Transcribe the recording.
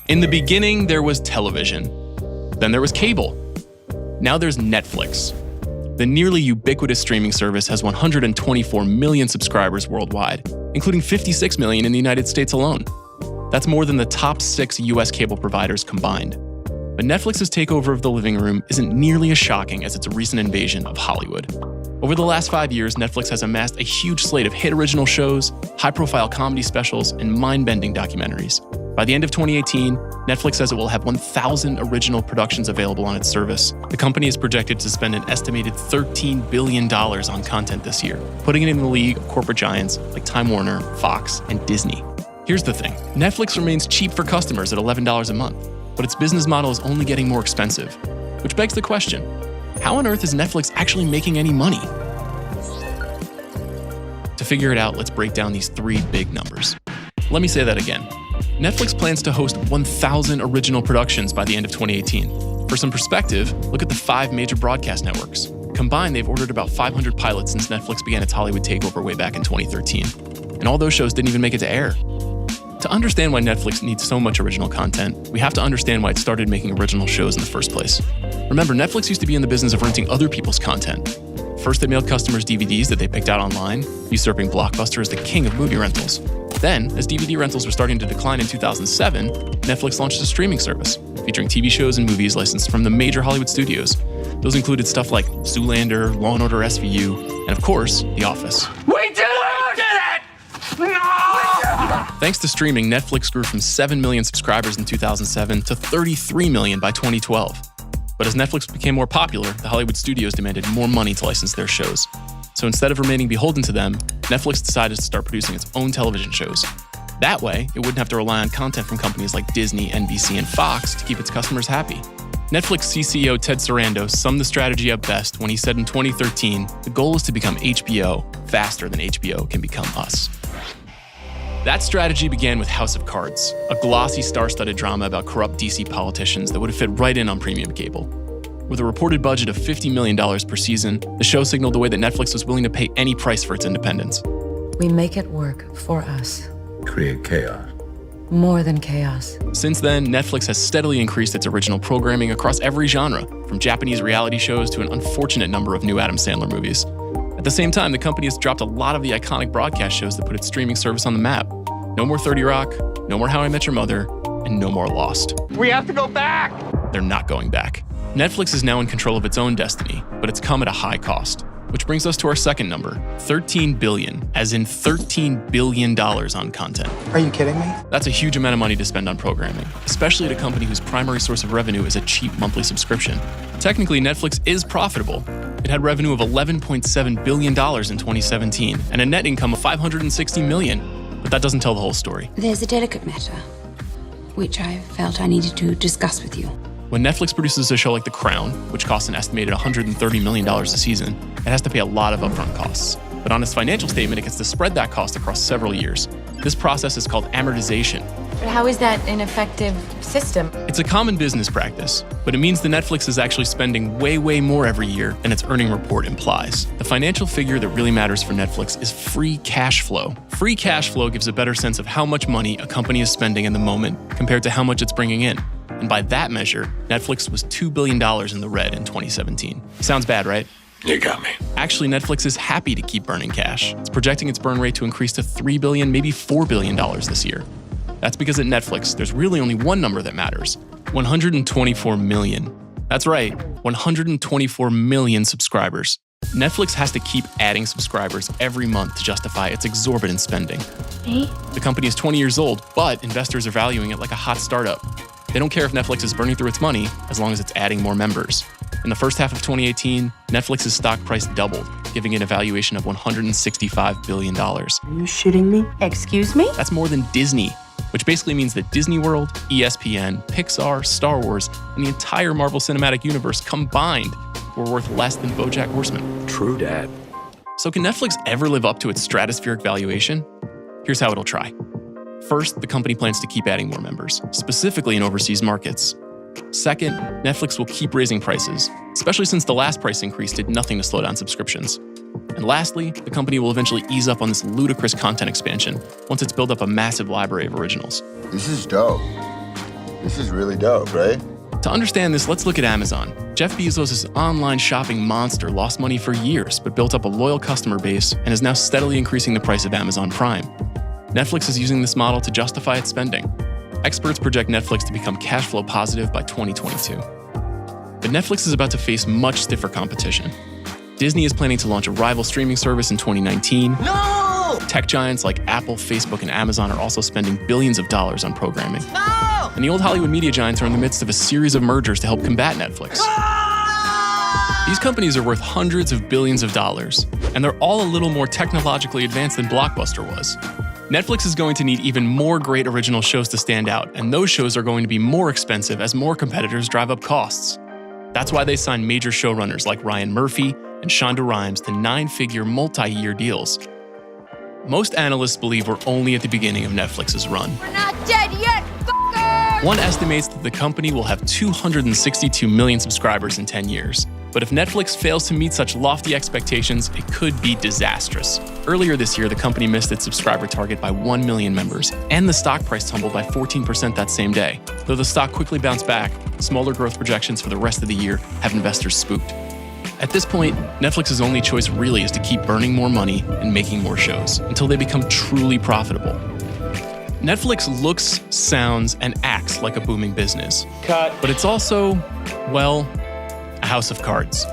In the beginning, there was television. Then there was cable. Now there's Netflix. The nearly ubiquitous streaming service has 124 million subscribers worldwide, including 56 million in the United States alone. That's more than the top 6 US cable providers combined. But Netflix's takeover of the living room isn't nearly as shocking as its recent invasion of Hollywood. Over the last 5 years, Netflix has amassed a huge slate of hit original shows, high-profile comedy specials, and mind-bending documentaries. By the end of 2018, Netflix says it will have 1,000 original productions available on its service. The company is projected to spend an estimated $13 billion on content this year, putting it in the league of corporate giants like Time Warner, Fox, and Disney. Here's the thing. Netflix remains cheap for customers at $11 a month, but its business model is only getting more expensive. Which begs the question, how on earth is Netflix actually making any money? To figure it out, let's break down these 3 big numbers. Let me say that again. Netflix plans to host 1,000 original productions by the end of 2018. For some perspective, look at the 5 major broadcast networks. Combined, they've ordered about 500 pilots since Netflix began its Hollywood takeover way back in 2013. And all those shows didn't even make it to air. To understand why Netflix needs so much original content, we have to understand why it started making original shows in the first place. Remember, Netflix used to be in the business of renting other people's content. First, they mailed customers DVDs that they picked out online, usurping Blockbuster as the king of movie rentals. Then, as DVD rentals were starting to decline in 2007, Netflix launched a streaming service, featuring TV shows and movies licensed from the major Hollywood studios. Those included stuff like Zoolander, Law & Order SVU, and of course, The Office. We did it! No! Thanks to streaming, Netflix grew from 7 million subscribers in 2007 to 33 million by 2012. But as Netflix became more popular, the Hollywood studios demanded more money to license their shows. So instead of remaining beholden to them, Netflix decided to start producing its own television shows. That way, it wouldn't have to rely on content from companies like Disney, NBC, and Fox to keep its customers happy. Netflix CCO Ted Sarandos summed the strategy up best when he said in 2013, the goal is to become HBO faster than HBO can become us. That strategy began with House of Cards, a glossy star-studded drama about corrupt DC politicians that would have fit right in on premium cable. With a reported budget of $50 million per season, the show signaled the way that Netflix was willing to pay any price for its independence. We make it work for us. Create chaos. More than chaos. Since then, Netflix has steadily increased its original programming across every genre, from Japanese reality shows to an unfortunate number of new Adam Sandler movies. At the same time, the company has dropped a lot of the iconic broadcast shows that put its streaming service on the map. No more 30 Rock, no more How I Met Your Mother, and no more Lost. We have to go back! They're not going back. Netflix is now in control of its own destiny, but it's come at a high cost. Which brings us to our second number, $13 billion, as in $13 billion on content. Are you kidding me? That's a huge amount of money to spend on programming, especially at a company whose primary source of revenue is a cheap monthly subscription. Technically, Netflix is profitable. It had revenue of $11.7 billion in 2017 and a net income of $560 million, but that doesn't tell the whole story. There's a delicate matter, which I felt I needed to discuss with you. When Netflix produces a show like The Crown, which costs an estimated $130 million a season, it has to pay a lot of upfront costs. But on its financial statement, it gets to spread that cost across several years. This process is called amortization. But how is that an effective system? It's a common business practice, but it means that Netflix is actually spending way more every year than its earning report implies. The financial figure that really matters for Netflix is free cash flow. Free cash flow gives a better sense of how much money a company is spending in the moment compared to how much it's bringing in. And by that measure, Netflix was $2 billion in the red in 2017. Sounds bad, right? You got me. Actually, Netflix is happy to keep burning cash. It's projecting its burn rate to increase to $3 billion, maybe $4 billion this year. That's because at Netflix, there's really only one number that matters, 124 million. That's right, 124 million subscribers. Netflix has to keep adding subscribers every month to justify its exorbitant spending. The company is 20 years old, but investors are valuing it like a hot startup. They don't care if Netflix is burning through its money as long as it's adding more members. In the first half of 2018, Netflix's stock price doubled, giving it a valuation of $165 billion. Are you shitting me? Excuse me? That's more than Disney, which basically means that Disney World, ESPN, Pixar, Star Wars, and the entire Marvel Cinematic Universe combined were worth less than BoJack Horseman. True, Dad. So can Netflix ever live up to its stratospheric valuation? Here's how it'll try. First, the company plans to keep adding more members, specifically in overseas markets. Second, Netflix will keep raising prices, especially since the last price increase did nothing to slow down subscriptions. And lastly, the company will eventually ease up on this ludicrous content expansion once it's built up a massive library of originals. This is dope. This is really dope, right? To understand this, let's look at Amazon. Jeff Bezos' online shopping monster lost money for years, but built up a loyal customer base and is now steadily increasing the price of Amazon Prime. Netflix is using this model to justify its spending. Experts project Netflix to become cash flow positive by 2022. But Netflix is about to face much stiffer competition. Disney is planning to launch a rival streaming service in 2019. No! Tech giants like Apple, Facebook, and Amazon are also spending billions of dollars on programming. No! And the old Hollywood media giants are in the midst of a series of mergers to help combat Netflix. These companies are worth hundreds of billions of dollars, and they're all a little more technologically advanced than Blockbuster was. Netflix is going to need even more great original shows to stand out, and those shows are going to be more expensive as more competitors drive up costs. That's why they signed major showrunners like Ryan Murphy and Shonda Rhimes to 9-figure multi-year deals. Most analysts believe we're only at the beginning of Netflix's run. We're not dead yet, fuckers! One estimates that the company will have 262 million subscribers in 10 years. But if Netflix fails to meet such lofty expectations, it could be disastrous. Earlier this year, the company missed its subscriber target by 1 million members, and the stock price tumbled by 14% that same day. Though the stock quickly bounced back, smaller growth projections for the rest of the year have investors spooked. At this point, Netflix's only choice really is to keep burning more money and making more shows until they become truly profitable. Netflix looks, sounds, and acts like a booming business. Cut. But it's also, well, a house of cards.